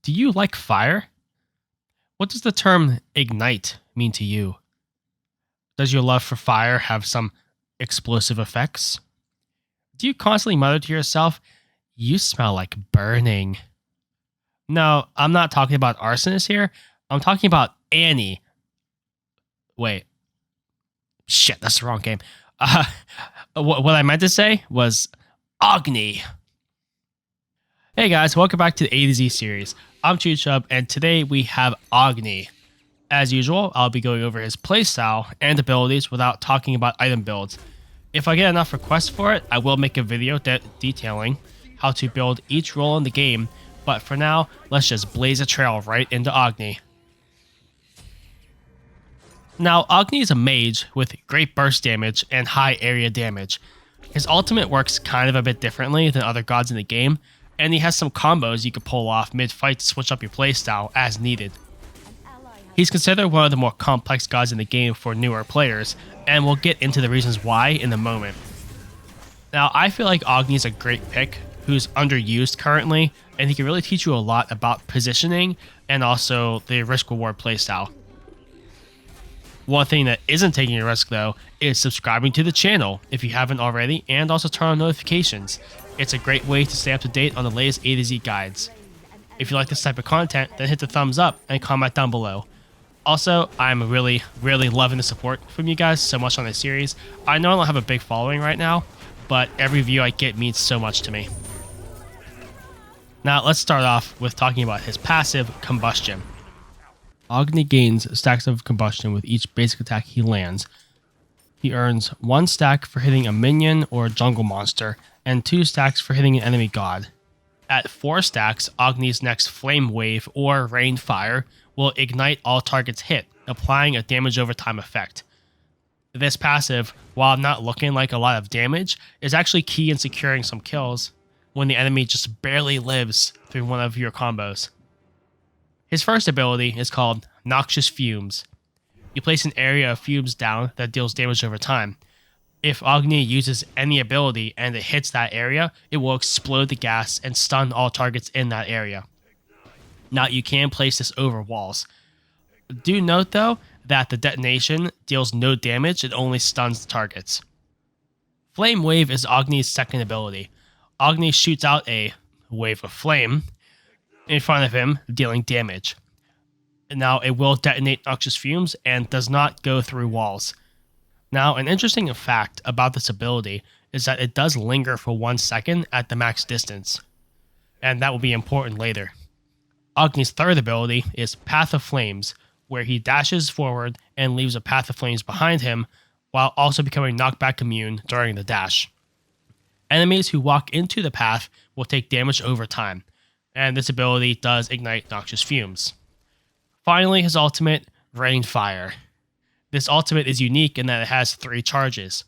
Do you like fire? What does the term ignite mean to you? Does your love for fire have some explosive effects? Do you constantly mutter to yourself, "You smell like burning"? No, I'm not talking about arsonists here. I'm talking about Annie. Wait, shit, that's the wrong game. Uh, what I meant to say was Agni. Hey guys, welcome back to the A to Z series. I'm Chub, and today we have Agni. As usual, I'll be going over his playstyle and abilities without talking about item builds. If I get enough requests for it, I will make a video detailing how to build each role in the game, but for now, let's just blaze a trail right into Agni. Now, Agni is a mage with great burst damage and high area damage. His ultimate works kind of a bit differently than other gods in the game, and he has some combos you can pull off mid-fight to switch up your playstyle as needed. He's considered one of the more complex gods in the game for newer players, and we'll get into the reasons why in a moment. Now, I feel like Agni is a great pick who's underused currently, and he can really teach you a lot about positioning and also the risk-reward playstyle. One thing that isn't taking a risk though is subscribing to the channel if you haven't already, and also turn on notifications. It's a great way to stay up to date on the latest A to Z guides. If you like this type of content, then hit the thumbs up and comment down below. Also, I'm really loving the support from you guys so much on this series. I know I don't have a big following right now, but every view I get means so much to me. Now let's start off with talking about his passive, Combustion. Agni gains stacks of combustion with each basic attack he lands. He earns 1 stack for hitting a minion or a jungle monster, and 2 stacks for hitting an enemy god. At 4 stacks, Agni's next Flame Wave or Rain Fire will ignite all targets hit, applying a damage over time effect. This passive, while not looking like a lot of damage, is actually key in securing some kills when the enemy just barely lives through one of your combos. His first ability is called Noxious Fumes. You place an area of fumes down that deals damage over time. If Agni uses any ability and it hits that area, it will explode the gas and stun all targets in that area. Now, you can place this over walls. Do note though that the detonation deals no damage, it only stuns the targets. Flame Wave is Agni's second ability. Agni shoots out a wave of flame in front of him, dealing damage. Now, it will detonate Noxious Fumes and does not go through walls. Now, an interesting fact about this ability is that it does linger for 1 second at the max distance, and that will be important later. Agni's third ability is Path of Flames, where he dashes forward and leaves a path of flames behind him, while also becoming knockback immune during the dash. Enemies who walk into the path will take damage over time, and this ability does ignite Noxious Fumes. Finally, his ultimate, Rain Fire. This ultimate is unique in that it has 3 charges.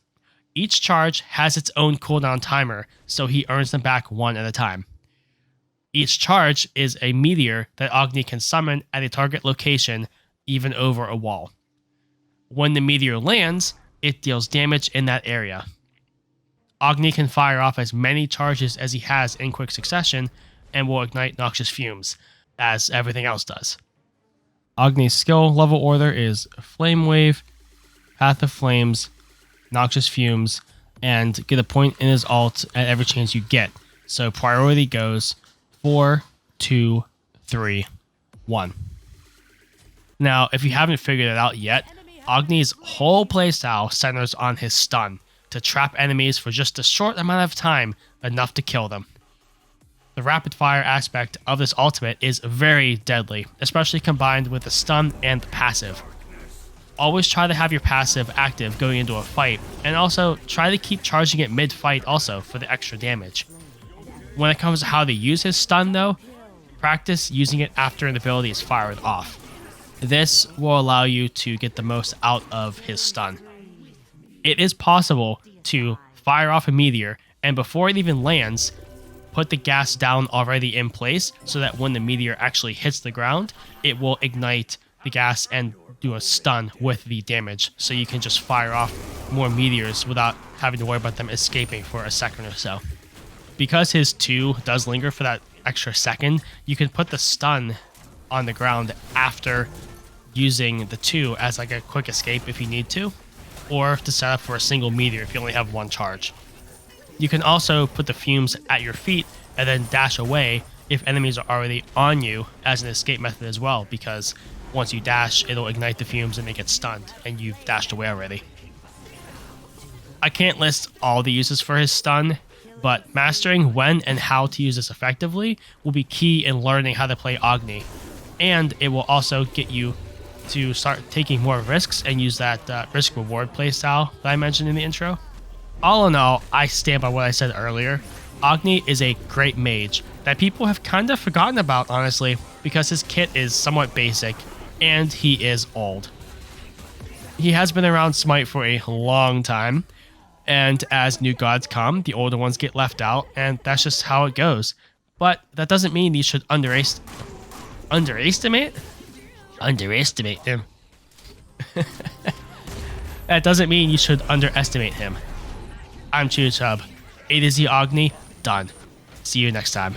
Each charge has its own cooldown timer, so he earns them back 1 at a time. Each charge is a meteor that Agni can summon at a target location, even over a wall. When the meteor lands, it deals damage in that area. Agni can fire off as many charges as he has in quick succession, and will ignite Noxious Fumes, as everything else does. Agni's skill level order is Flame Wave, Path of Flames, Noxious Fumes, and get a point in his ult at every chance you get. So priority goes 4, 2, 3, 1. Now, if you haven't figured it out yet, Agni's whole playstyle centers on his stun, to trap enemies for just a short amount of time, enough to kill them. The rapid fire aspect of this ultimate is very deadly, especially combined with the stun and the passive. Always try to have your passive active going into a fight, and also try to keep charging it mid-fight also for the extra damage. When it comes to how to use his stun though, practice using it after an ability is fired off. This will allow you to get the most out of his stun. It is possible to fire off a meteor, and before it even lands, put the gas down already in place so that when the meteor actually hits the ground, it will ignite the gas and do a stun with the damage, so you can just fire off more meteors without having to worry about them escaping for a second or so. Because his 2 does linger for that extra second, you can put the stun on the ground after using the 2 as like a quick escape if you need to, or to set up for a single meteor if you only have 1 charge. You can also put the fumes at your feet and then dash away if enemies are already on you as an escape method as well, because once you dash, it'll ignite the fumes and they get stunned, and you've dashed away already. I can't list all the uses for his stun, but mastering when and how to use this effectively will be key in learning how to play Agni, and it will also get you to start taking more risks and use that risk-reward playstyle that I mentioned in the intro. All in all, I stand by what I said earlier. Agni is a great mage that people have kind of forgotten about, honestly, because his kit is somewhat basic and he is old. He has been around Smite for a long time, and as new gods come, the older ones get left out, and that's just how it goes. But that doesn't mean you should underestimate him. That doesn't mean you should underestimate him. I'm ChewChub. A to Z Agni, done. See you next time.